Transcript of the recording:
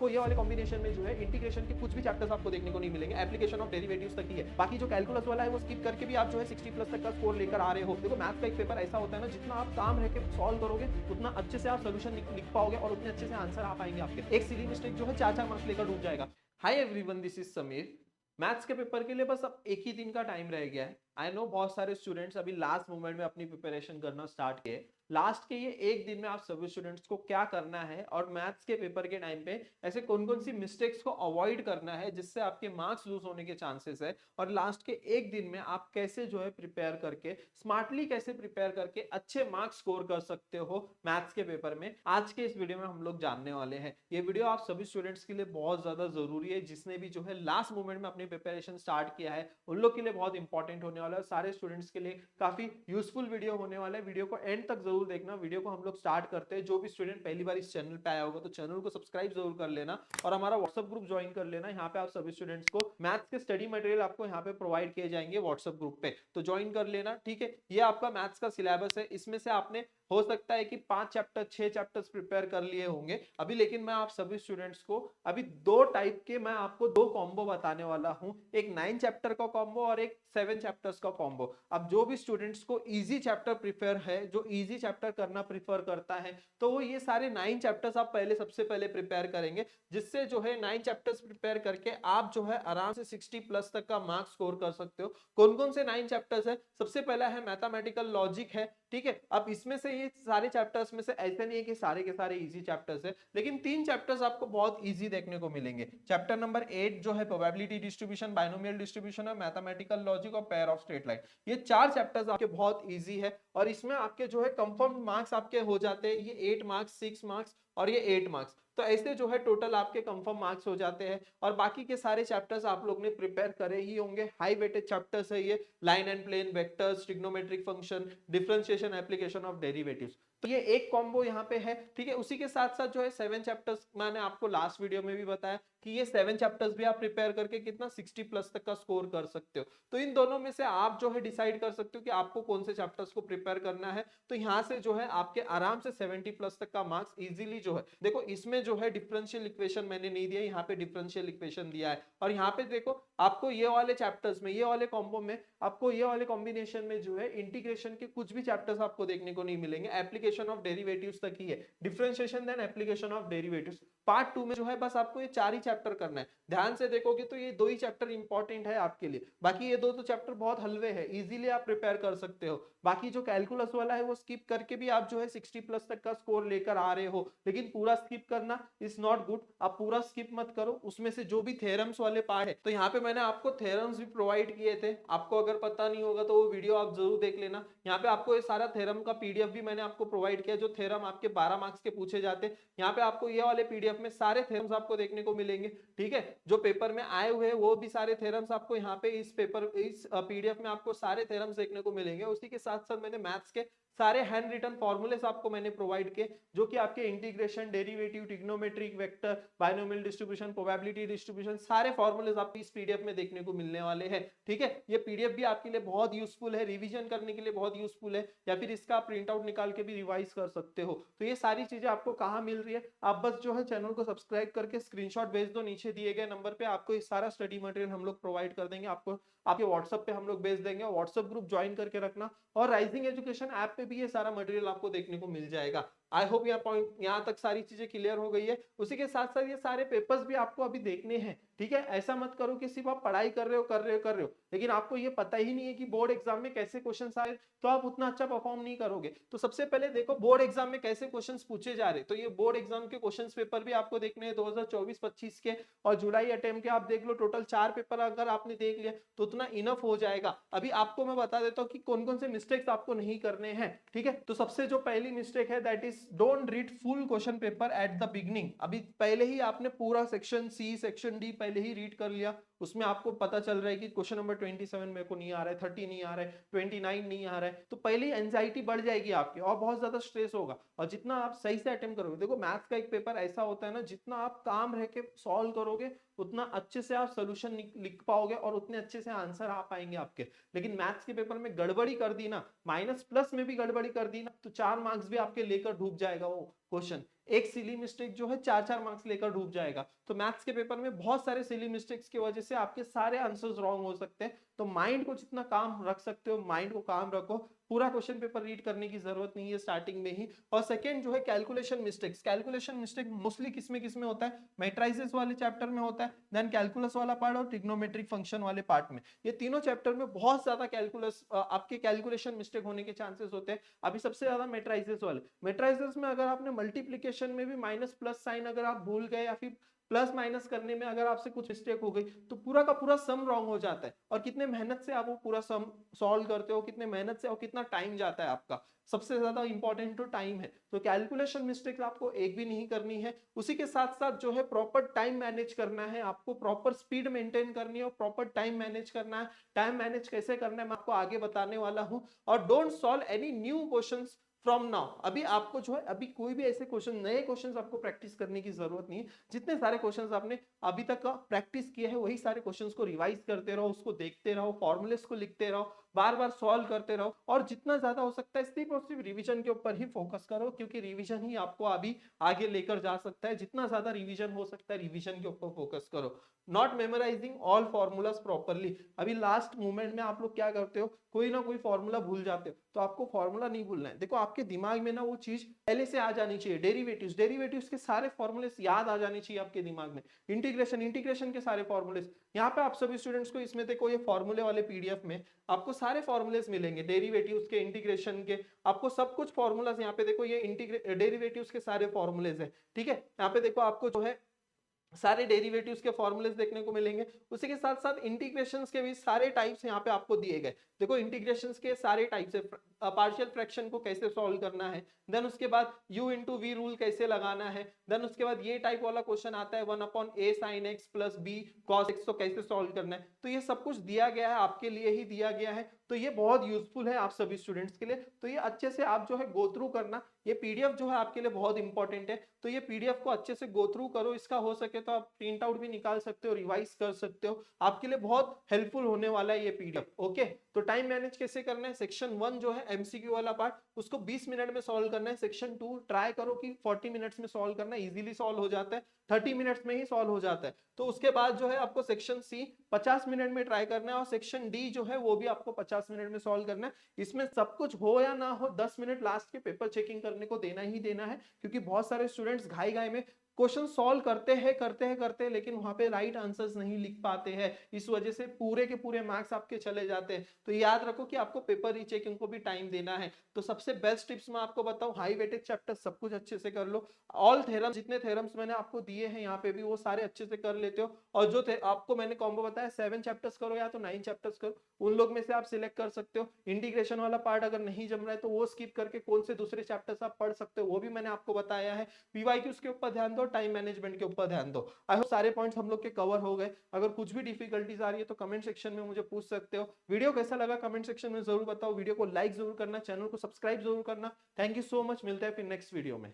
को ये वाले कॉम्बिनेशन में जो है इंटीग्रेशन के कुछ भी चैप्टर्स आपको देखने को नहीं मिलेंगे, एप्लीकेशन ऑफ डेरिवेटिव्स तक ही है। बाकी जो कैलकुलस वाला है वो स्किप करके भी आप जो है 60 प्लस तक का स्कोर लेकर आ रहे हो। देखो मैथ्स का एक पेपर ऐसा होता है ना, जितना आप काम रह के सॉल्व करोगे उतना अच्छे से आप सोल्यूशन लिख पाओगे और उतने अच्छे से आंसर आ पाएंगे आपके। एक सिली मिस्टेक जो है 4-4 मार्क्स लेकर डूब जाएगा। Hi everyone, this is Sameer. Maths के पेपर के लिए बस अब एक ही दिन का टाइम रह गया है। आई नो बहुत सारे स्टूडेंट्स अभी लास्ट मोमेंट में अपनी प्रिपरेशन करना स्टार्ट किए। लास्ट के ये एक दिन में आप सभी स्टूडेंट्स को क्या करना है और मैथ्स के पेपर के टाइम पे ऐसे कौन कौन सी मिस्टेक्स को अवॉइड करना है जिससे आपके मार्क्स लूज होने के चांसेस है, और लास्ट के एक दिन में आप कैसे जो है प्रिपेयर करके स्मार्टली कैसे प्रिपेयर करके अच्छे मार्क्स स्कोर कर सकते हो मैथ्स के पेपर में, आज के इस वीडियो में हम लोग जानने वाले हैं। ये वीडियो आप सभी स्टूडेंट्स के लिए बहुत ज्यादा जरूरी है। जिसने भी जो है लास्ट मोमेंट में अपनी प्रिपरेशन स्टार्ट किया है उन लोग के लिए बहुत इंपॉर्टेंट होने वाला है। सारे स्टूडेंट्स के लिए काफी यूजफुल वीडियो होने वाला है। वीडियो को एंड तक जरूर देखना। वीडियो को हम लोग स्टार्ट करते हैं। जो भी स्टूडेंट पहली बार इस चैनल पे आया होगा तो चैनल को सब्सक्राइब जरूर कर लेना और हमारा व्हाट्सएप ग्रुप ज्वाइन कर लेना। यहाँ पे आप सभी स्टूडेंट्स को मैथ्स के स्टडी मटेरियल आपको यहाँ पे प्रोवाइड किए जाएंगे व्हाट्सएप ग्रुप पे, तो ज्वाइन कर लेना। ठीक है, ये आपका मैथ्स का सिलेबस है। इसमें से आपने हो सकता है कि 5 चैप्टर 6 चैप्टर्स प्रिपेयर कर लिए होंगे अभी, लेकिन मैं आप सभी स्टूडेंट्स को अभी दो टाइप के मैं आपको दो कॉम्बो बताने वाला हूं, एक 9 चैप्टर का कॉम्बो और एक 7 चैप्टर्स का कॉम्बो। अब जो भी स्टूडेंट्स को इजी चैप्टर प्रिफर है, जो इजी चैप्टर करना प्रिफर करता है, तो वो ये सारे 9 चैप्टर्स आप सबसे पहले प्रिपेयर करेंगे, जिससे जो है 9 चैप्टर्स प्रिपेयर करके आप जो है आराम से 60 प्लस तक का मार्क्स स्कोर कर सकते हो। कौन कौन से 9 चैप्टर्स है? सबसे पहला है मैथमेटिकल लॉजिक है। ठीक है, अब इसमें से ये सारे चैप्टर्स में से ऐसा नहीं है कि सारे के सारे इजी चैप्टर्स है, लेकिन 3 चैप्टर्स आपको बहुत इजी देखने को मिलेंगे। चैप्टर नंबर 8 जो है प्रोबेबिलिटी डिस्ट्रीब्यूशन, बाइनोमियल डिस्ट्रीब्यूशन और मैथमेटिकल लॉजिक और पेयर ऑफ स्ट्रेट लाइन, ये 4 चैप्टर्स आपके बहुत इजी है और इसमें आपके जो है कंफर्म मार्क्स आपके हो जाते हैं। ये 8 मार्क्स, 6 मार्क्स और ये 8 मार्क्स, तो ऐसे जो है टोटल आपके कंफर्म मार्क्स हो जाते हैं। और बाकी के सारे चैप्टर्स आप लोग ने प्रिपेयर करे ही होंगे। हाई वेटेड चैप्टर्स है ये, line and plane, vectors, trigonometric function, differentiation, application of derivatives, तो ये एक कॉम्बो यहाँ पे है। ठीक है, उसी के साथ साथ जो है 7 चैप्टर्स, मैंने आपको लास्ट वीडियो में भी बताया कि ये 7 चैप्टर्स भी आप प्रिपेयर करके कितना 60 प्लस तक का स्कोर कर सकते हो। तो इन दोनों में से आप जो है डिसाइड कर सकते हो कि आपको कौन से चैप्टर्स को प्रिपेयर करना है। तो यहाँ से जो है आपके आराम से 70 प्लस तक का मार्क्स इजीली जो है, देखो इसमें जो है डिफरेंशियल इक्वेशन मैंने नहीं दिया, यहाँ पे डिफरेंशियल इक्वेशन दिया है। और यहाँ पे देखो आपको ये वाले चैप्टर्स में, ये वाले कॉम्बो में, आपको ये वाले कॉम्बिनेशन में जो है इंटीग्रेशन के कुछ भी चैप्टर्स आपको देखने को नहीं मिलेंगे, एप्लीकेशन ऑफ डेरिवेटिव्स तक ही है, differentiation then application of derivatives. Part 2 में जो है बस आपको ये 4 ही चैप्टर करना है। ध्यान से देखोगे तो ये 2 ही चैप्टर इंपॉर्टेंट है आपके लिए, बाकी ये दो तो चैप्टर बहुत हल्वे है, इजीली आप प्रिपेयर कर सकते हो। बाकी जो कैलकुलस वाला है वो स्किप करके भी आप जो है 60 प्लस तक का स्कोर लेकर आ रहे हो, लेकिन पूरा स्किप करना इज नॉट गुड। आप पूरा स्किप मत करो, उसमें से जो भी थ्योरम्स वाले पार्ट है, तो यहाँ पे मैंने आपको थ्योरम्स भी प्रोवाइड किए थे। आपको अगर पता नहीं होगा तो वो वीडियो आप जरूर देख लेना। यहाँ पे आपको ये सारा थ्योरम का पीडीएफ भी मैंने आपको प्रोवाइड किया, जो थ्योरम आपके 12 मार्क्स के पूछे जाते हैं। यहाँ पे आपको ये वाले पीडीएफ में सारे थ्योरम्स आपको देखने को मिलेंगे। ठीक है, जो पेपर में आए हुए हैं वो भी सारे थ्योरम्स आपको यहाँ पे इस पीडीएफ में आपको सारे थ्योरम्स देखने को मिलेंगे। उसी के साथ साथ मैंने मैथ्स के सारे हैंड रिटन फॉर्मूलेस आपको मैंने प्रोवाइड किए, जो कि आपके integration, derivative, trigonometric, vector, binomial distribution, probability distribution, सारे फॉर्मूलेस आपको इस पीडीएफ में देखने को मिलने वाले हैं। ठीक है, ये पीडीएफ भी आपके लिए बहुत यूजफुल है, रिवीजन करने के लिए बहुत यूजफुल है, या फिर इसका प्रिंट आउट निकाल के भी रिवाइज कर सकते हो। तो ये सारी चीजें आपको कहाँ मिल रही है? आप बस जो है चैनल को सब्सक्राइब करके स्क्रीनशॉट भेज दो नीचे दिए गए नंबर पे, आपको ये सारा स्टडी मटेरियल हम लोग प्रोवाइड कर देंगे। आपको आपके व्हाट्सएप पे हम लोग भेज देंगे, व्हाट्सएप ग्रुप ज्वाइन करके रखना, और राइजिंग एजुकेशन ऐप पे भी ये सारा मटेरियल आपको देखने को मिल जाएगा। आई होप यहाँ तक सारी चीजें क्लियर हो गई है। उसी के साथ साथ ये सारे पेपर्स भी आपको अभी देखने हैं। ठीक है, ऐसा मत करो कि सिर्फ आप पढ़ाई कर रहे हो, लेकिन आपको ये पता ही नहीं है कि बोर्ड एग्जाम में कैसे क्वेश्चंस आए, तो आप उतना अच्छा परफॉर्म नहीं करोगे। तो सबसे पहले देखो बोर्ड एग्जाम में कैसे क्वेश्चंस पूछे जा रहे, तो ये बोर्ड एग्जाम के क्वेश्चंस पेपर भी आपको देखने हैं 2024-25 के, और जुलाई अटेम्प्ट के आप देख लो। टोटल 4 पेपर अगर आपने देख लिया तो उतना इनफ हो जाएगा। अभी आपको मैं बता देता हूँ कि कौन कौन से मिस्टेक्स आपको नहीं करने हैं। ठीक है, तो सबसे जो पहली मिस्टेक है that is don't read full question paper at the beginning. अभी पहले ही आपने पूरा सेक्शन सी, सेक्शन डी पहले ही रीड कर लिया, उसमें आपको पता चल रहा है कि क्वेश्चन नंबर 27 मेरे को नहीं आ रहा है, 30 नहीं आ रहा है, 29 नहीं आ रहा है, तो पहले ही एंजाइटी बढ़ जाएगी आपकी और बहुत ज्यादा स्ट्रेस होगा। और जितना आप सही से अटेम्प्ट करोगे, देखो मैथ्स का एक पेपर ऐसा होता है ना, जितना आप काम रह के सॉल्व करोगे उतना अच्छे से आप सोल्यूशन लिख पाओगे और उतने अच्छे से आंसर आ पाएंगे आपके। लेकिन मैथ्स के पेपर में गड़बड़ी कर दी ना, माइनस प्लस में भी गड़बड़ी कर दी ना, तो 4 मार्क्स भी आपके लेकर डूब जाएगा वो। क्वेश्चन, एक सिली मिस्टेक जो है 4-4 मार्क्स लेकर डूब जाएगा। तो मैथ्स के पेपर में बहुत सारे सिली मिस्टेक्स की वजह से आपके सारे आंसर्स रॉन्ग हो सकते हैं। तो माइंड को जितना काम रख सकते हो, माइंड को काम रखो, पूरा क्वेश्चन पेपर रीड करने की जरूरत नहीं है स्टार्टिंग में ही। और सेकंड जो है calculation mistakes, calculation mistake mostly किसमें होता है, मैट्राइसेस वाले चैप्टर में होता है, देन कैलकुलस वाला पार्ट और ट्रिग्नोमेट्रिक फंक्शन वाले पार्ट में। ये तीनों चैप्टर में बहुत ज्यादा कैलकुलस आपके कैलकुलेशन मिस्टेक होने के चांसेस होते हैं। अभी सबसे ज्यादा मैट्राइसेस वाले, मैट्राइसेस में अगर आपने मल्टीप्लीकेशन में भी माइनस प्लस साइन अगर आप भूल गए या फिर प्लस माइनस करने में अगर आपसे कुछ मिस्टेक हो गई तो पूरा का पूरा सम रॉन्ग हो जाता है। और कितने मेहनत से आप वो पूरा सम सॉल्व करते हो, कितने मेहनत से और कितना टाइम जाता है आपका, सबसे ज्यादा इंपॉर्टेंट तो टाइम है। तो कैलकुलेशन मिस्टेक आपको एक भी नहीं करनी है। उसी के साथ साथ जो है प्रॉपर टाइम मैनेज करना है आपको, प्रॉपर स्पीड मेंटेन करनी है और प्रॉपर टाइम मैनेज करना है। टाइम मैनेज कैसे करना है मैं आपको आगे बताने वाला हूं। और don't solve any new questions from now. अभी आपको जो है अभी कोई भी ऐसे क्वेश्चन, नए क्वेश्चंस आपको प्रैक्टिस करने की जरूरत नहीं है। जितने सारे क्वेश्चंस आपने अभी तक का प्रैक्टिस किए हैं वही सारे क्वेश्चंस को रिवाइज करते रहो, उसको देखते रहो, फॉर्मूलेस को लिखते रहो, बार बार सॉल्व करते रहो। और जितना ज्यादा हो सकता है सिर्फ और सिर्फ रिवीजन के ऊपर ही फोकस करो, क्योंकि रिवीजन ही आपको अभी आगे लेकर जा सकता है। जितना ज्यादा रिवीजन हो सकता है रिवीजन के ऊपर फोकस करो। Not memorising all formulas properly. अभी लास्ट मोमेंट में आप लोग क्या करते हो, कोई ना कोई फॉर्मूला भूल जाते हो। तो आपको फॉर्मूला नहीं भूलना है। देखो आपके दिमाग में ना वो चीज पहले से आ जानी चाहिए। डेरिवेटिव्स, डेरिवेटिव्स के सारे फॉर्मूले याद आ जाने चाहिए आपके दिमाग में। इंटीग्रेशन, इंटीग्रेशन के सारे फॉर्मूले। यहाँ पे आप सभी स्टूडेंट्स को इसमें देखो ये फॉर्मूले वाले पीडीएफ में आपको सारे फॉर्मूलेस मिलेंगे, डेरिवेटिव्स के, इंटीग्रेशन के, आपको सब कुछ फॉर्मूलाज यहाँ पे देखो, ये डेरिवेटिव्स के सारे फॉर्मूलेज है। ठीक है, यहाँ पे देखो आपको जो है सारे डेरिवेटिव्स के फॉर्मूलेस देखने को मिलेंगे। उसी के साथ साथ इंटीग्रेशंस के भी सारे टाइप्स यहाँ पे आपको दिए गए। देखो इंटीग्रेशंस के सारे टाइप्स है, पार्शियल फ्रैक्शन को कैसे सॉल्व करना है, देन उसके बाद u इंटू वी रूल कैसे लगाना है, देन उसके बाद ये टाइप वाला क्वेश्चन आता है 1/a sin x plus b cos x, तो कैसे सॉल्व करना है। तो ये सब कुछ दिया गया है, आपके लिए ही दिया गया है। तो ये बहुत यूजफुल है आप सभी स्टूडेंट्स के लिए। तो ये अच्छे से आप जो है गो थ्रू करना। ये पीडीएफ जो है आपके लिए बहुत इंपॉर्टेंट है। तो ये पीडीएफ को अच्छे से गो थ्रू करो। इसका हो सके तो आप प्रिंट आउट भी निकाल सकते हो, रिवाइज कर सकते हो, आपके लिए बहुत हेल्पफुल होने वाला है ये पीडीएफ। ओके, तो टाइम मैनेज कैसे करना है, सेक्शन 1 जो है एमसीक्यू वाला पार्ट, उसको 20 मिनट में सॉल्व करना है। सेक्शन 2 ट्राई करो कि 40 मिनट्स में सॉल्व करना, इजीली सॉल्व हो जाता है, 30 मिनट्स में ही सॉल्व हो जाता है। तो उसके बाद जो है आपको सेक्शन सी 50 मिनट में ट्राई करना है, और सेक्शन डी जो है वो भी आपको 50 मिनट में सॉल्व करना है। इसमें सब कुछ हो या ना हो 10 मिनट लास्ट के पेपर चेकिंग करने को देना ही देना है, क्योंकि बहुत सारे स्टूडेंट्स घाई घाई में क्वेश्चन सॉल्व करते हैं लेकिन वहां पे राइट आंसर्स नहीं लिख पाते हैं। इस वजह से पूरे के पूरे मार्क्स आपके चले जाते हैं। तो याद रखो कि आपको पेपर रीचेकिंग को भी टाइम देना है। तो सबसे बेस्ट टिप्स मैं आपको बताऊं, हाई वेटेज चैप्टर सब कुछ अच्छे से कर लो। ऑल थ्योरम, जितने थ्योरम्स मैंने आपको दिए हैं यहाँ पे भी, वो सारे अच्छे से कर लेते हो। और जो आपको मैंने कॉम्बो बताया 7 चैप्टर्स करो या तो 9 चैप्टर्स करो, उन लोग में से आप सिलेक्ट कर सकते हो। इंटीग्रेशन वाला पार्ट अगर नहीं जम रहा है तो वो स्किप करके कौन से दूसरे चैप्टर्स आप पढ़ सकते हो वो भी मैंने आपको बताया है। पीवाईक्यूज के ऊपर ध्यान दो, टाइम मैनेजमेंट के ऊपर ध्यान दो। आई होप सारे पॉइंट्स हम लोग के कवर हो गए। अगर कुछ भी डिफिकल्टीज आ रही है तो कमेंट सेक्शन में मुझे पूछ सकते हो। वीडियो कैसा लगा कमेंट सेक्शन में जरूर बताओ। वीडियो को लाइक जरूर करना, चैनल को सब्सक्राइब जरूर करना। थैंक यू सो मच, मिलते हैं फिर नेक्स्ट वीडियो में।